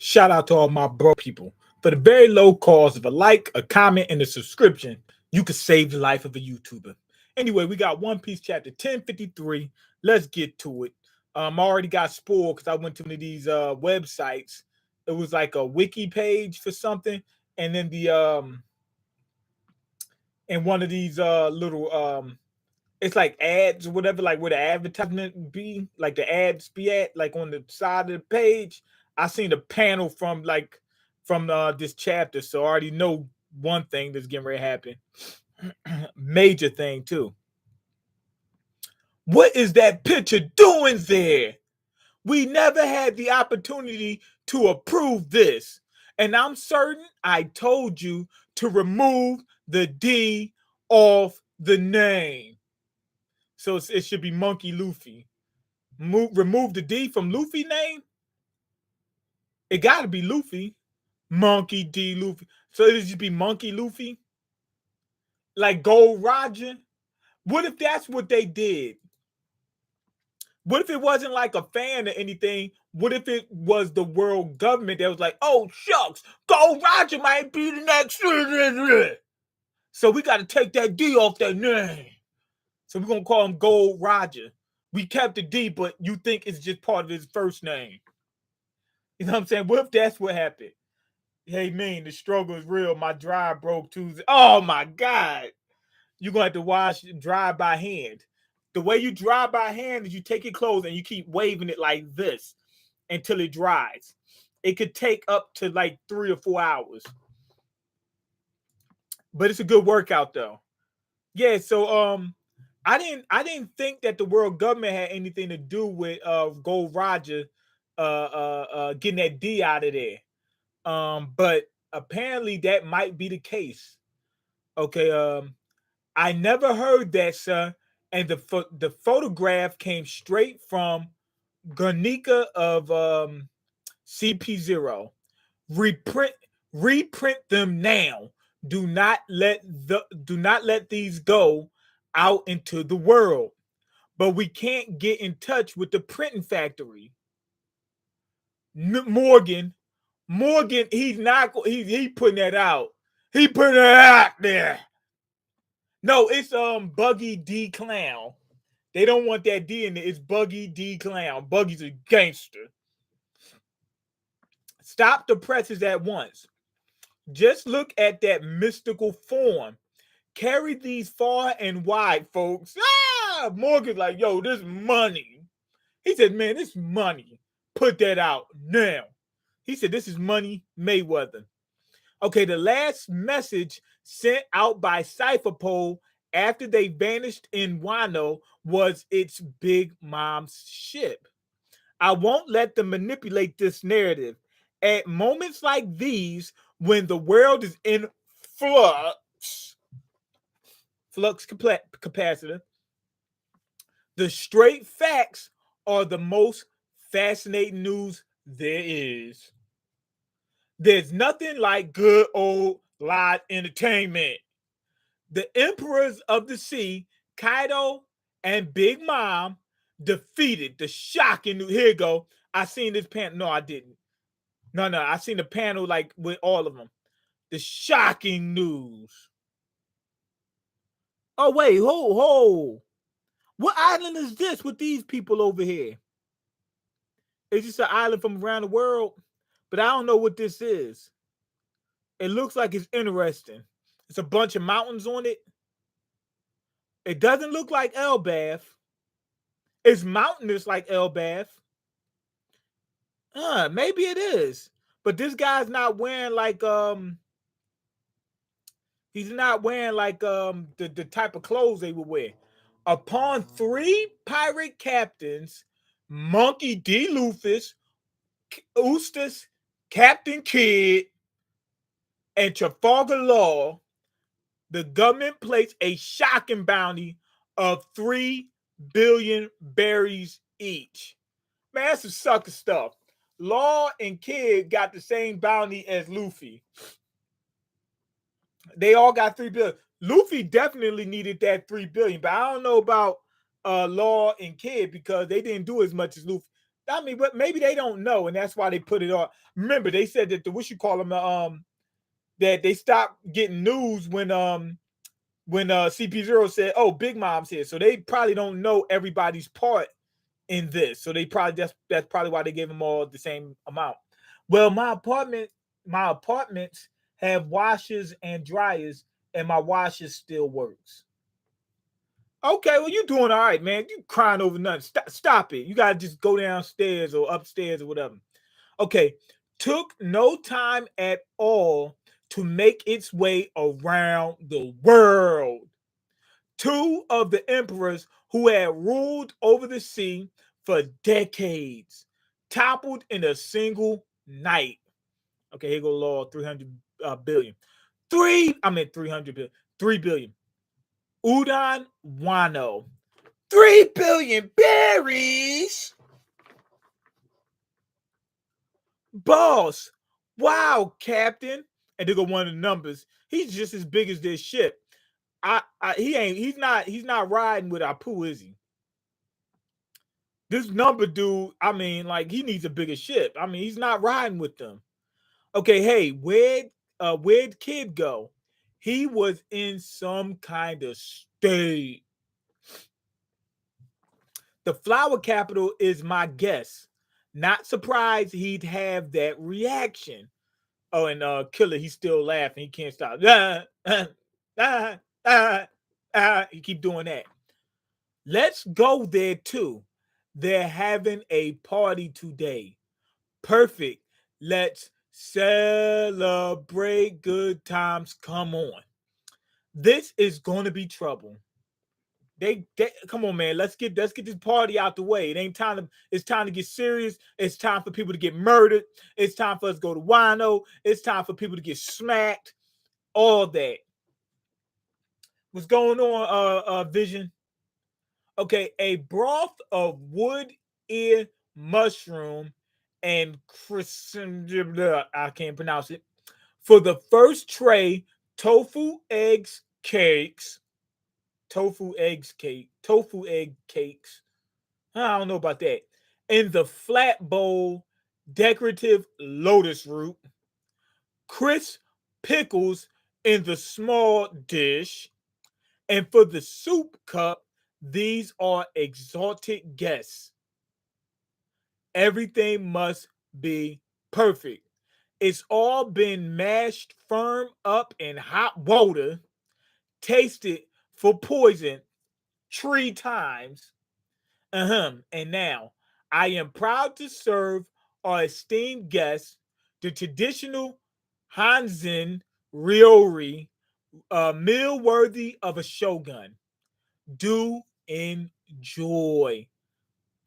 Shout out to all my bro people. For the very low cost of a like, a comment, and a subscription, you could save the life of a YouTuber. Anyway, we got One Piece chapter 1053. Let's get to it. I already got spoiled because I went to one of these websites. It was like a wiki page for something, and then the and one of these little it's like ads or whatever, like where the advertisement be, like the ads be at, like on the side of the page. I seen a panel from this chapter, so I already know one thing that's getting ready to happen. Major thing too. What is that picture doing there? We never had the opportunity to approve this. And I'm certain I told you to remove the D off the name. So it should be Monkey Luffy. Remove the D from Luffy name? It got to be Luffy. Monkey D Luffy. So it should be Monkey Luffy? Like Gold Roger? What if that's what they did? What if it wasn't like a fan or anything? What if it was the world government that was like, oh, shucks, Gold Roger might be the next. So we got to take that D off that name. So we're going to call him Gold Roger. We kept the D, but you think it's just part of his first name. You know what I'm saying? What if that's what happened? Hey, Mean, the struggle is real. My drive broke Tuesday. Oh, my God. You're going to have to wash drive by hand. The way you dry by hand is you take your clothes and you keep waving it like this until it dries. It could take up to like 3 or 4 hours. But it's a good workout though. Yeah, so I didn't think that the world government had anything to do with Gold Roger getting that D out of there. But apparently that might be the case. Okay, I never heard that, sir. And the photograph came straight from Guernica of CP0. Reprint them now. Do not let these go out into the world. But we can't get in touch with the printing factory. Morgan, he's not. He putting that out. He putting it out there. No, it's Buggy D Clown. They don't want that D in it. It's Buggy D Clown. Buggy's a gangster. Stop the presses at once. Just look at that mystical form. Carry these far and wide, folks. Ah! Morgan's like, yo, this money. He said, man, this money. Put that out now. He said, this is money Mayweather. Okay, the last message sent out by Cypherpole after they vanished in Wano was its Big Mom's ship. I won't let them manipulate this narrative. At moments like these, when the world is in flux capacitor, the straight facts are the most fascinating news there is. There's nothing like good old live entertainment. The emperors of the sea, Kaido and Big Mom, defeated the shocking news. Here you go. I seen this panel. No, I didn't. No, I seen the panel like with all of them. The shocking news. Oh, wait, ho. What island is this with these people over here? It's just an island from around the world, but I don't know what this is. It looks like it's interesting. It's a bunch of mountains on it. It doesn't look like Elbath. It's mountainous like Elbath. Maybe it is. But this guy's not wearing like he's not wearing like the type of clothes they would wear. Upon 3 pirate captains, Monkey D. Luffy, Eustace, Captain Kidd, and Trafalgar Law, the government placed a shocking bounty of 3 billion berries each. Man, that's some sucker stuff. Law and Kidd got the same bounty as Luffy. They all got 3 billion. Luffy definitely needed that 3 billion, but I don't know about Law and Kidd because they didn't do as much as Luffy. I mean, but maybe they don't know, and that's why they put it on. Remember, they said that the what you call them, that they stopped getting news when CP0 said, "Oh, Big Mom's here," so they probably don't know everybody's part in this. So they probably that's probably why they gave them all the same amount. Well, my apartments have washers and dryers, and my washer still works. Okay, well, you're doing all right, man. You crying over nothing. Stop it. You gotta just go downstairs or upstairs or whatever. Okay, took no time at all to make its way around the world. Two of the emperors who had ruled over the sea for decades toppled in a single night. Okay, here go law 300 billion. I meant 300 billion. 3 billion. Udon Wano. 3 billion berries. Boss. Wow, Captain. And they go one of the numbers. He's just as big as this ship. He's not riding with Apu, is he? This number dude, I mean, like he needs a bigger ship. I mean, he's not riding with them. Okay, hey, where'd kid go? He was in some kind of state. The flower capital is my guess. Not surprised he'd have that reaction. Oh, and Killer, he's still laughing. He can't stop. He keep doing that. Let's go there too. They're having a party today. Perfect. Let's celebrate good times. Come on. This is going to be trouble. They come on, man. Let's get this party out the way. It ain't time to. It's time to get serious. It's time for people to get murdered. It's time for us to go to wino. It's time for people to get smacked. All that. What's going on, Vision? Okay, a broth of wood ear mushroom and I can't pronounce it. For the first tray, tofu eggs cakes, tofu egg cakes. I don't know about that. In the flat bowl, decorative lotus root, crisp pickles in the small dish, and for the soup cup, these are exalted guests. Everything must be perfect. It's all been mashed firm up in hot water, tasted for poison 3 times. And now I am proud to serve our esteemed guests the traditional Hanzen Ryori, meal worthy of a shogun. Do enjoy.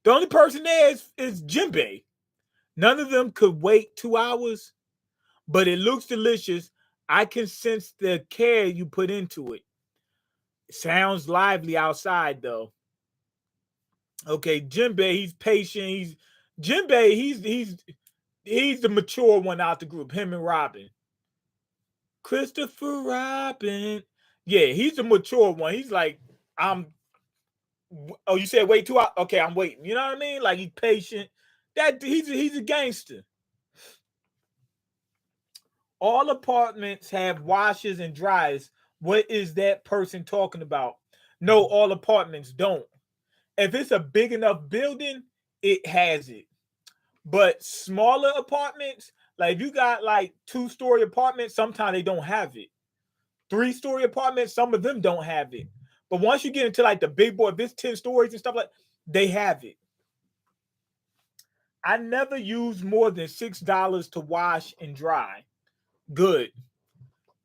The only person there is Jinbei. None of them could wait 2 hours, but it looks delicious. I can sense the care you put into it. Sounds lively outside though. Okay, Jinbei, he's patient. Jinbei, he's the mature one out the group. Him and Robin, Christopher Robin. Yeah, he's the mature one. He's like, I'm. Oh, you said wait 2 hours? Okay, I'm waiting. You know what I mean? Like he's patient. That he's a gangster. All apartments have washers and dryers. What is that person talking about? No, all apartments don't. If it's a big enough building, it has it. But smaller apartments, like if you got like 2-story apartments, sometimes they don't have it. 3-story apartments, some of them don't have it. But once you get into like the big boy, if it's 10 stories and stuff like, they have it. I never use more than $6 to wash and dry. Good.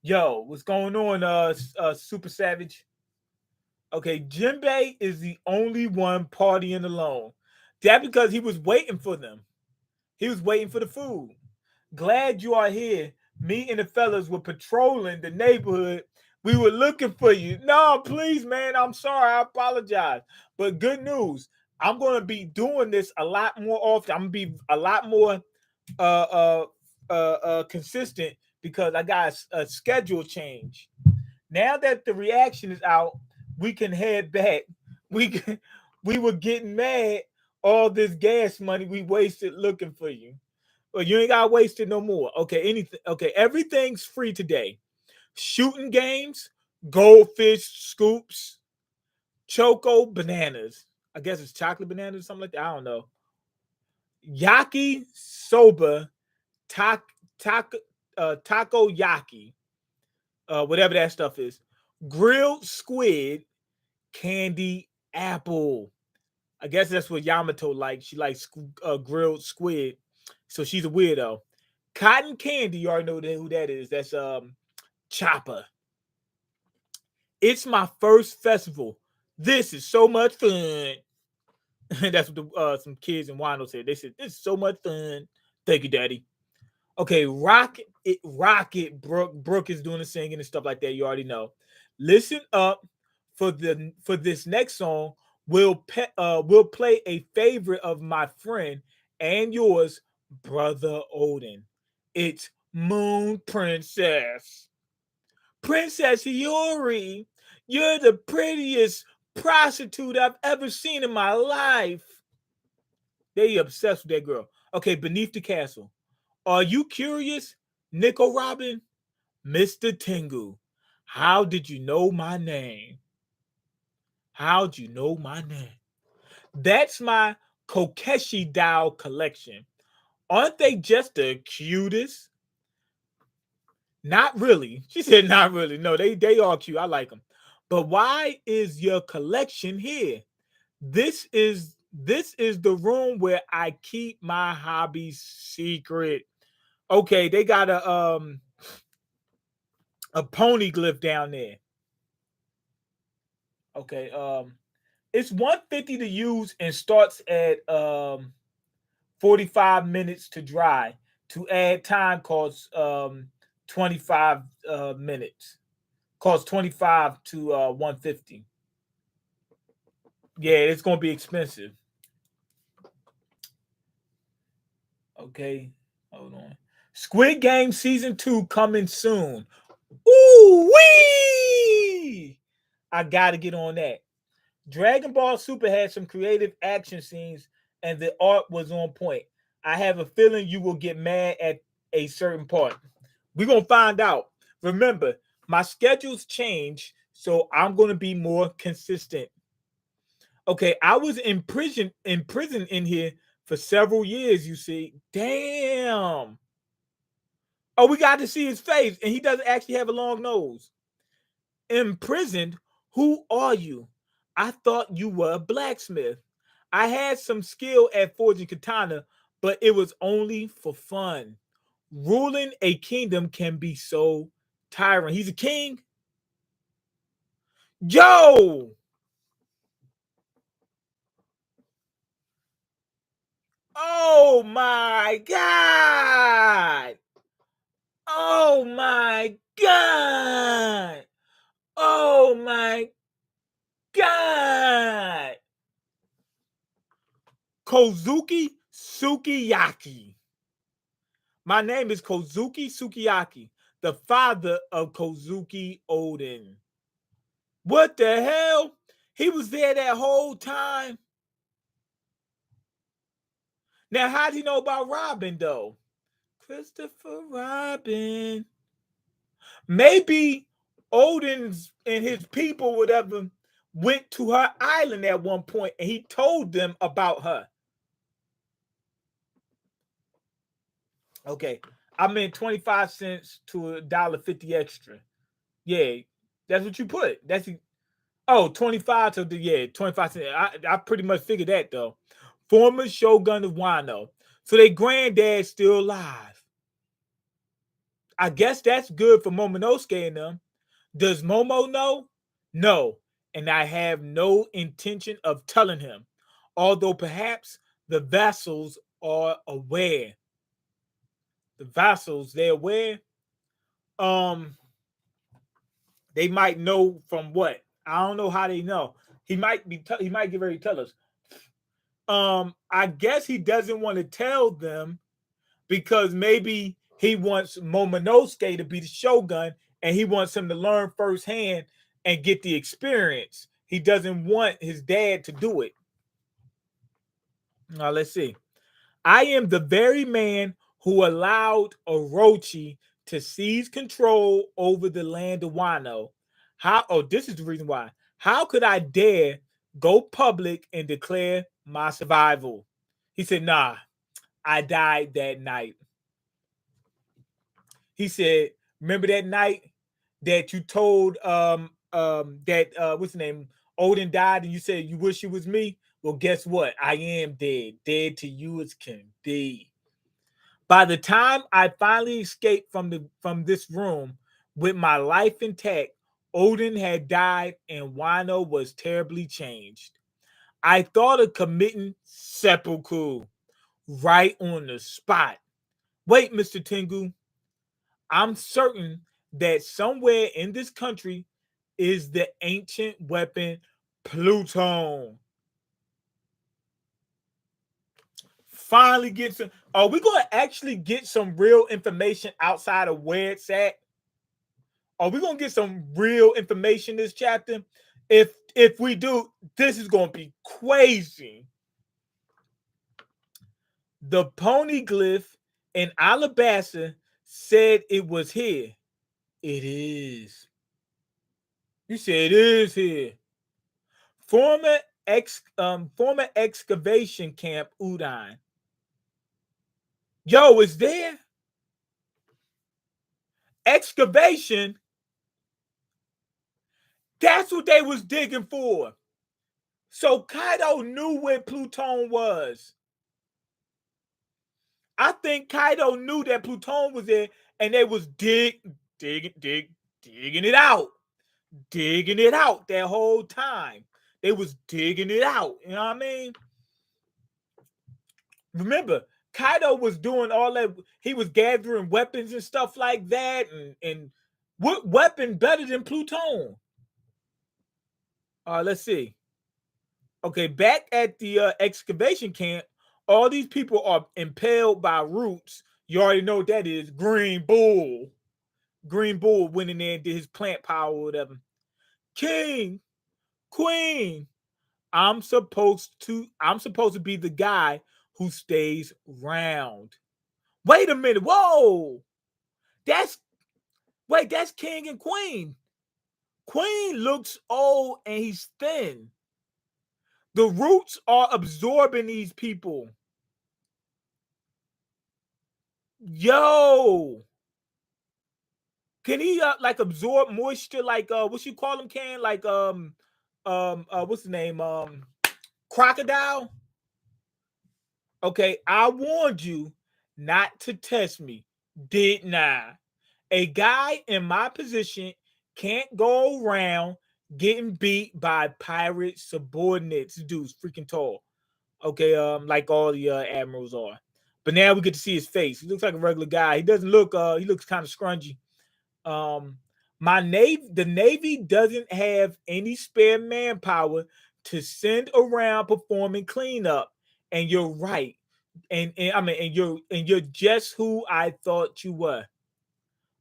Yo, what's going on, Super Savage? Okay, Jinbei is the only one partying alone. That because he was waiting for them. He was waiting for the food. Glad you are here. Me and the fellas were patrolling the neighborhood. We were looking for you. No, please, man. I'm sorry. I apologize. But good news. I'm going to be doing this a lot more often. I'm going to be a lot more consistent because I got a schedule change. Now that the reaction is out, we can head back. We were getting mad all this gas money we wasted looking for you. Well, you ain't got wasted no more. Okay, anything. Okay, everything's free today. Shooting games, goldfish scoops, choco bananas. I guess it's chocolate bananas or something like that. I don't know. Yaki soba, tak, tak, taco yaki, whatever that stuff is. Grilled squid, candy apple. I guess that's what Yamato likes. She likes grilled squid, so she's a weirdo. Cotton candy, you already know who that is. That's Chopper. It's my first festival. This is so much fun. That's what some kids in Wano said. They said this is so much fun. Thank you, Daddy. Okay, Rocket. Brooke is doing the singing and stuff like that. You already know. Listen up for this next song. We'll play a favorite of my friend and yours, Brother Odin. It's Moon Princess. Princess Yuri, you're the prettiest prostitute I've ever seen in my life. They obsessed with that girl. Okay, Beneath the Castle. Are you curious, Nico Robin? Mr. Tengu, how did you know my name? How'd you know my name? That's my Kokeshi doll collection. Aren't they just the cutest? Not really. She said, not really. No, they are cute. I like them. But why is your collection here? This is the room where I keep my hobbies secret. Okay, they got a pony glyph down there. Okay, it's 150 to use and starts at 45 minutes to dry. To add time costs 25 minutes. Costs 25 to 150. Yeah, it's gonna be expensive. Okay, hold on. Squid Game season 2 coming soon. Ooh wee! I gotta get on that. Dragon Ball Super had some creative action scenes, and the art was on point. I have a feeling you will get mad at a certain part. We're gonna find out. Remember, my schedules change, so I'm gonna be more consistent. Okay, I was in prison in here for several years, you see. Damn. Oh, we got to see his face, and he doesn't actually have a long nose. Imprisoned? Who are you? I thought you were a blacksmith. I had some skill at forging katana, but it was only for fun. Ruling a kingdom can be so tiring. He's a king. Yo! Oh my god! Oh my god! Oh my god! Kozuki Sukiyaki. My name is Kozuki Sukiyaki, the father of Kozuki Odin. What the hell? He was there that whole time. Now, how do you know about Robin, though? Christopher Robin. Maybe Odin's and his people, whatever, went to her island at one point and he told them about her. Okay. I meant 25 cents to $1.50 extra. Yeah, that's what you put. That's 25 to the 25 cents. I pretty much figured that though. Former Shogun of Wano. So their granddad's still alive. I guess that's good for Momonosuke and them. Does Momo know? No. And I have no intention of telling him. Although perhaps the vassals are aware. The vassals, they're aware. Um, they might know from what? I don't know how they know. He might he might get ready to tell us. I guess he doesn't want to tell them because maybe he wants Momonosuke to be the shogun and he wants him to learn firsthand and get the experience. He doesn't want his dad to do it. Now let's see. I am the very man who allowed Orochi to seize control over the land of Wano. How? Oh, this is the reason why. How could I dare go public and declare my survival? He said, "Nah, I died that night." He said, "Remember that night that you told that what's the name Odin died, and you said you wish it was me? Well, guess what? I am dead, dead to you as can be." By the time I finally escaped from this room with my life intact, Odin had died and Wano was terribly changed. I thought of committing seppuku right on the spot. Wait, Mr. Tengu, I'm certain that somewhere in this country is the ancient weapon Pluton. Finally get some. Are we going to actually get some real information outside of where it's at? Are we going to get some real information this chapter? If we do, this is going to be crazy. The poneglyph in Alabasta said it was here. It is. You said it is here. Former excavation camp Udine. Yo, is there? Excavation? That's what they was digging for. So Kaido knew where Pluton was. I think Kaido knew that Pluton was there, and they was digging it out. Digging it out that whole time. They was digging it out. You know what I mean? Remember, Kaido was doing all that. He was gathering weapons and stuff like that. And what weapon better than Pluton? Let's see. Okay, back at the excavation camp, all these people are impaled by roots. You already know what that is. Green Bull. Green Bull went in there and did his plant power or whatever. King, Queen, I'm supposed to be the guy who stays round. Wait a minute. Whoa. That's that's King and Queen. Queen looks old and he's thin. The roots are absorbing these people. Yo. Can he like absorb moisture like what you call him, can? Like what's the name? Crocodile? Okay, I warned you not to test me, didn't I? A guy in my position can't go around getting beat by pirate subordinates. Dude's freaking tall. Okay, like all the admirals are. But now we get to see his face. He looks like a regular guy. He doesn't look he looks kind of scrungy. Um the Navy doesn't have any spare manpower to send around performing cleanup. And you're right. And I mean and you're just who I thought you were.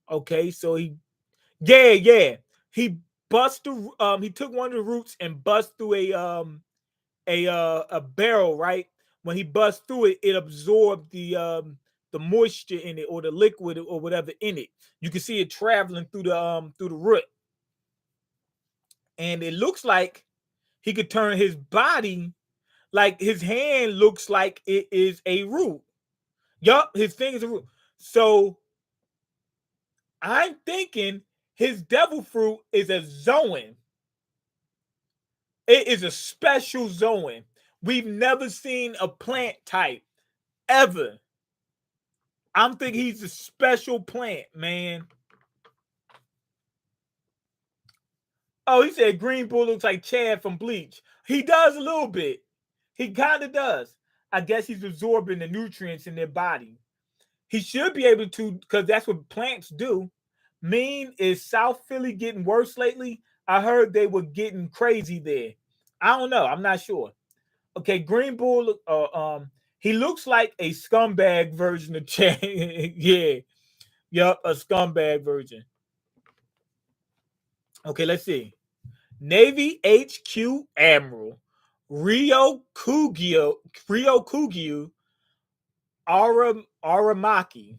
Okay, so yeah. He he took one of the roots and bust through a barrel, right? When he bust through it, it absorbed the moisture in it or the liquid or whatever in it. You can see it traveling through the root. And it looks like he could turn his body, like his hand looks like it is a root. Yup, his thing is a root. So I'm thinking his devil fruit is a Zoan. It is a special Zoan. We've never seen a plant type ever. I'm thinking he's a special plant, man. Oh, he said Green Bull looks like Chad from Bleach. He does a little bit. He kind of does. I guess he's absorbing the nutrients in their body. He should be able to, because that's what plants do. Mean, is South Philly getting worse lately? I heard they were getting crazy there. I don't know. I'm not sure. Okay, Green Bull. He looks like a scumbag version of Chad. Yeah, yup, a scumbag version. Okay, let's see. Navy HQ Admiral Ryokugyu Aramaki.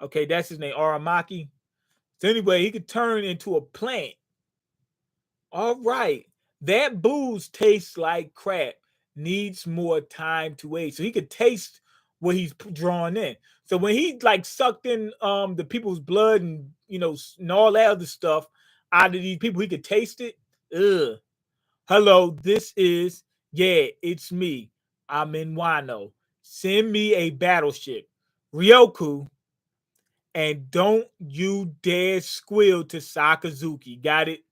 Okay, that's his name, Aramaki. So anyway, he could turn into a plant. All right. That booze tastes like crap. Needs more time to age. So he could taste what he's drawing in. So when he like sucked in the people's blood and and all that other stuff out of these people, he could taste it. Ugh. Hello, this is it's me. I'm in Wano. Send me a battleship. Ryoku, and don't you dare squeal to Sakazuki. Got it?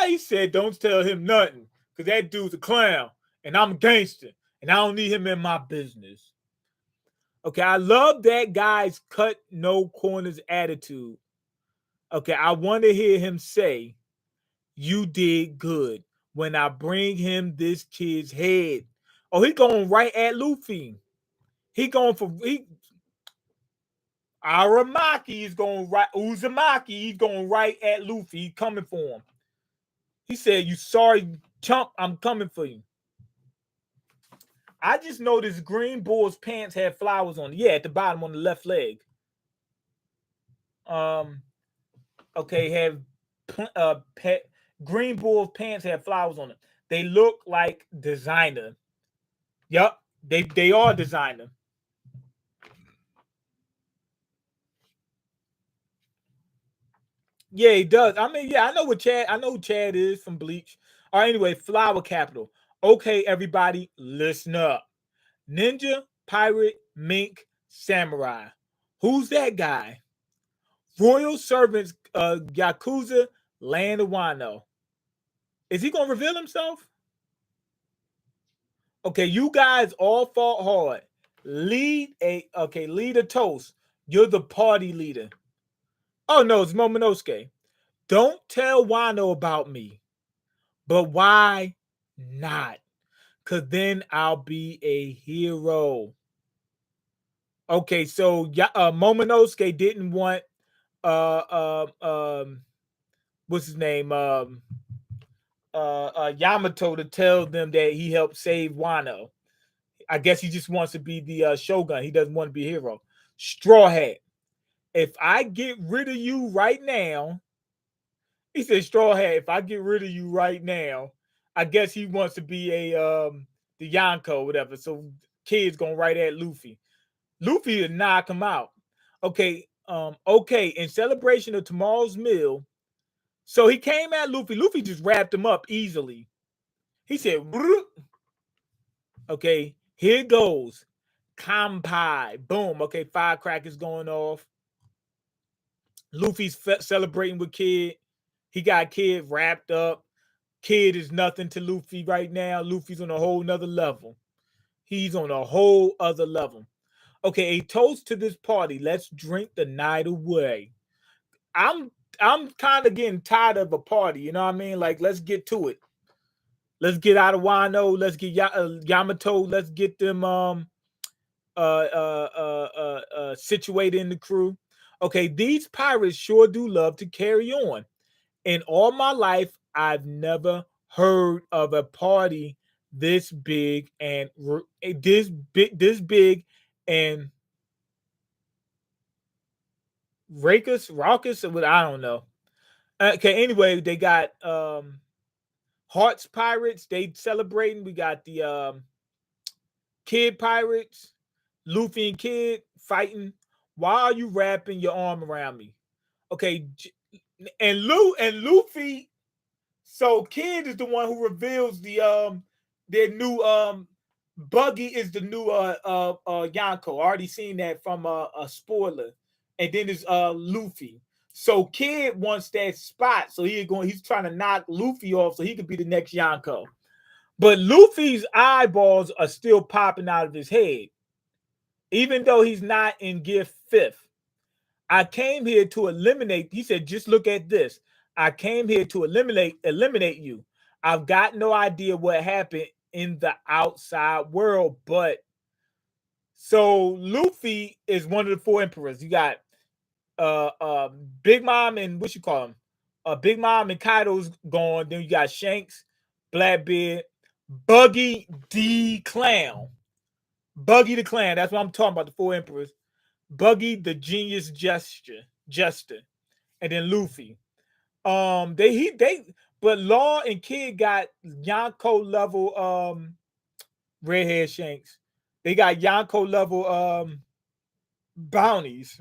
He said, don't tell him nothing, because that dude's a clown, and I'm a gangster, and I don't need him in my business. Okay, I love that guy's cut no corners attitude. Okay, I want to hear him say, you did good when I bring him this kid's head. Oh, he going right at Luffy. He going for Aramaki is going right. Uzumaki, he's going right at Luffy. He's coming for him. He said, you sorry chump, I'm coming for you. I just noticed Green Bull's pants had flowers on it. Yeah, at the bottom on the left leg. Okay, have Green Bull's pants had flowers on it. They look like designer. Yup, they are designer. Yeah, he does. I mean, yeah, I know who Chad is from Bleach. All right, anyway, Flower Capital. Okay, everybody, listen up. Ninja, pirate, mink, samurai. Who's that guy? Royal servants, Yakuza, land of Wano. Is he gonna reveal himself? Okay, you guys all fought hard. Lead a toast. You're the party leader. Oh no, it's Momonosuke. Don't tell Wano about me. But why not? Cause then I'll be a hero. Okay, so Momonosuke didn't want what's his name? Yamato to tell them that he helped save Wano. I guess he just wants to be the shogun. He doesn't want to be a hero. Straw Hat. If I get rid of you right now, he said, Straw Hat, if I get rid of you right now, I guess he wants to be a the Yonko, whatever. So kid's gonna write at Luffy. Luffy to knock him out. Okay, okay. In celebration of tomorrow's meal, so he came at Luffy. Luffy just wrapped him up easily. He said, "Brrr." Okay, here goes. Kampai. Boom. Okay, firecrackers going off. Luffy's celebrating with Kid. He got Kid wrapped up. Kid is nothing to Luffy right now. Luffy's on a whole nother level. He's on a whole other level. Okay, a toast to this party. Let's drink the night away. I'm I'm kind of getting tired of a party. You know what I mean? Like, let's get to it. Let's get out of Wano. Let's get Yamato. Let's get them situated in the crew. Okay, these pirates sure do love to carry on. In all my life, I've never heard of a party this big and this big and raucous. I don't know. Okay, anyway, they got Hearts Pirates. They celebrating. We got the Kid Pirates, Luffy and Kid fighting. Why are you wrapping your arm around me? Okay, and Luffy. So Kid is the one who reveals their new Buggy is the new Yonko. Already seen that from a spoiler. And then there's Luffy. So Kid wants that spot. So he's trying to knock Luffy off so he could be the next Yonko. But Luffy's eyeballs are still popping out of his head, even though he's not in Gear 5th. I came here to eliminate. He said, just look at this. I came here to eliminate you. I've got no idea what happened in the outside world, but so Luffy is one of the four emperors. You got Big Mom and what you call him? Big Mom and Kaido's gone. Then you got Shanks, Blackbeard, Buggy the Clown. Buggy the Clown. That's what I'm talking about. The four emperors. Buggy the Genius Jester, and then Luffy. But Law and Kid got Yonko level redhead Shanks. They got Yonko level bounties.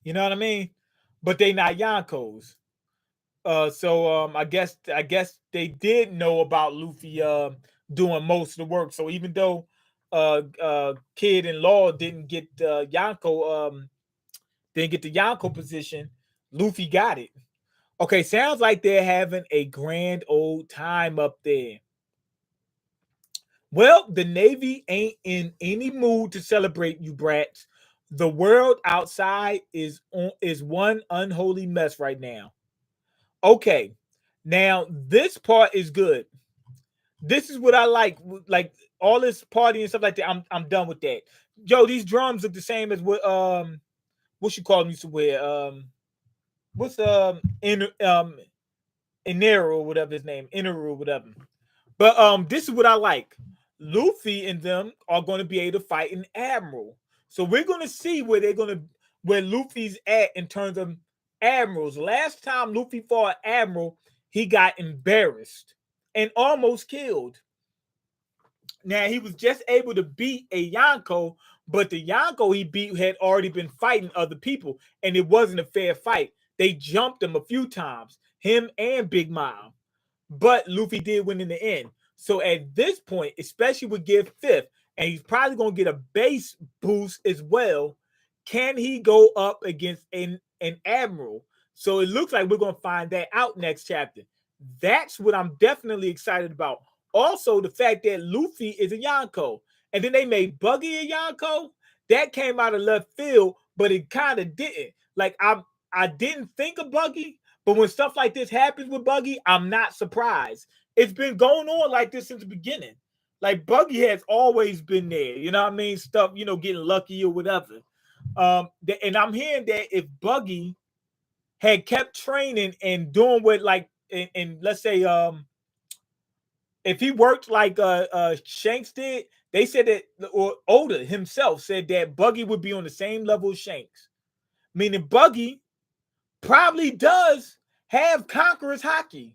You know what I mean? But they not Yonkos. So I guess they did know about Luffy doing most of the work. So even though Kid and Law didn't get the Yonko position, Luffy got it. Okay, sounds like they're having a grand old time up there. Well, the Navy ain't in any mood to celebrate, you brats. The world outside is one unholy mess right now. Okay, now this part is good. This is what I like all this party and stuff like that. I'm done with that. Yo, these drums look the same as what you call them used to wear. What's in Inaru or whatever his name, Inaru or whatever. But this is what I like. Luffy and them are going to be able to fight an admiral. So we're going to see where Luffy's at in terms of admirals. Last time Luffy fought admiral, he got embarrassed and almost killed. Now he was just able to beat a Yonko, but the Yonko he beat had already been fighting other people, and it wasn't a fair fight. They jumped him a few times, him and Big Mom, but Luffy did win in the end. So at this point, especially with Give Fifth, and he's probably going to get a base boost as well. Can he go up against an admiral? So it looks like we're going to find that out next chapter. That's what I'm definitely excited about. Also, the fact that Luffy is a Yonko, and then they made Buggy a Yonko. That came out of left field, but it kind of didn't. Like I didn't think of Buggy, but when stuff like this happens with Buggy, I'm not surprised. It's been going on like this since the beginning. Like Buggy has always been there. You know what I mean? Stuff, getting lucky or whatever. And I'm hearing that if Buggy had kept training and doing what and let's say if he worked like Shanks did, they said that, or Oda himself said that Buggy would be on the same level as Shanks. Meaning Buggy probably does have Conqueror's hockey.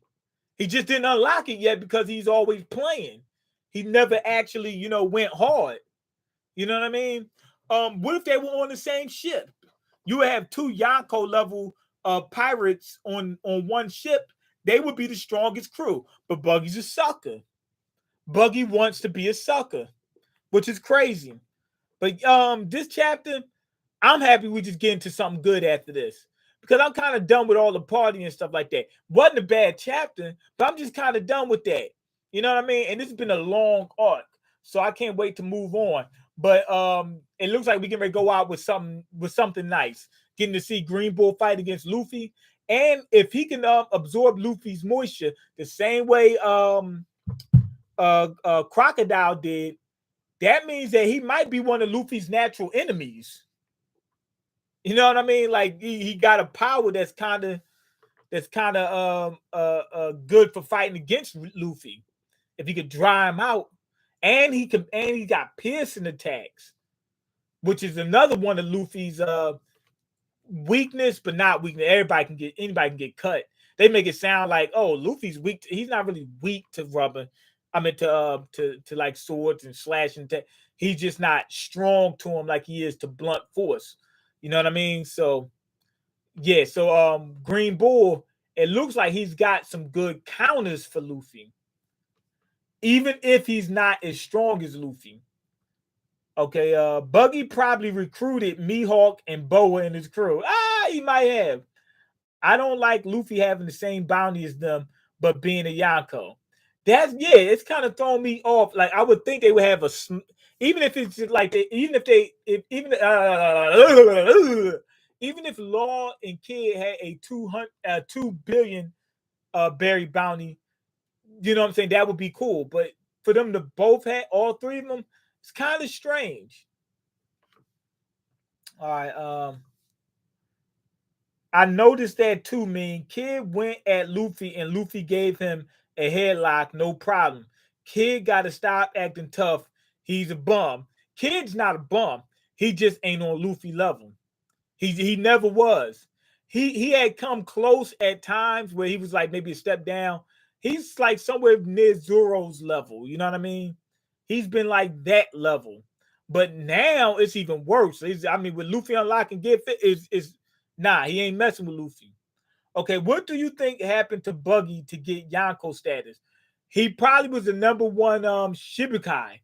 He just didn't unlock it yet because he's always playing. He never actually, went hard. You know what I mean? What if they were on the same ship? You would have two Yonko level pirates on one ship. They would be the strongest crew. But Buggy's a sucker. Buggy wants to be a sucker, which is crazy. But this chapter, I'm happy we just get into something good after this. Because I'm kind of done with all the party and stuff like that. Wasn't a bad chapter, but I'm just kind of done with that. You know what I mean? And this has been a long arc. So I can't wait to move on. But it looks like we can go out with something nice. Getting to see Green Bull fight against Luffy. And if he can absorb Luffy's moisture the same way Crocodile did, that means that he might be one of Luffy's natural enemies. You know what I mean? Like he got a power that's kind of good for fighting against Luffy. If he could dry him out, and he got piercing attacks, which is another one of Luffy's weakness, but not weakness. Anybody can get cut. They make it sound like, oh, Luffy's weak. He's not really weak to rubber. I mean to like swords and slashing. He's just not strong to him like he is to blunt force. You know what I mean? So yeah, so Green Bull, it looks like he's got some good counters for Luffy. Even if he's not as strong as Luffy. Okay, Buggy probably recruited Mihawk and Boa in his crew. He might have. I don't like Luffy having the same bounty as them, but being a Yonko. It's kind of throwing me off. Like I would think they would have even if it's just like even if Law and Kid had a 2 billion berry bounty, you know what I'm saying? That would be cool. But for them to both have all three of them, it's kind of strange. All right. I noticed that too, man. Kid went at Luffy and Luffy gave him a headlock, no problem. Kid got to stop acting tough. He's a bum. Kid's not a bum. He just ain't on Luffy level. He never was. He had come close at times where he was like maybe a step down. He's like somewhere near Zoro's level. You know what I mean? He's been like that level. But now it's even worse. I mean, with Luffy unlocking Get Fit, is nah, he ain't messing with Luffy. Okay, what do you think happened to Buggy to get Yonko status? He probably was the number one Shibukai.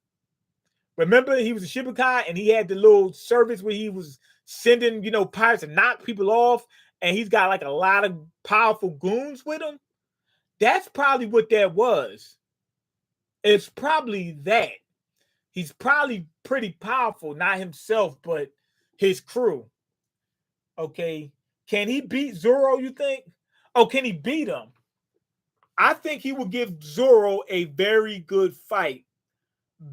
Remember, he was a Shibukai and he had the little service where he was sending, pirates to knock people off, and he's got like a lot of powerful goons with him. That's probably what that was. It's probably that. He's probably pretty powerful, not himself, but his crew. Okay. Can he beat Zoro, you think? Oh, can he beat him? I think he will give Zoro a very good fight.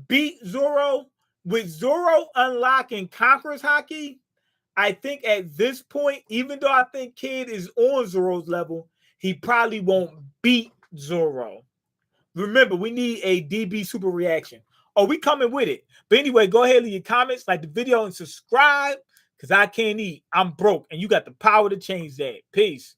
Beat Zoro with Zoro unlocking Conqueror's Haki. I think at this point, even though I think Kid is on Zoro's level, he probably won't beat Zoro. Remember, we need a DB super reaction. Oh, we coming with it. But anyway, go ahead and leave your comments, like the video, and subscribe because I can't eat. I'm broke, and you got the power to change that. Peace.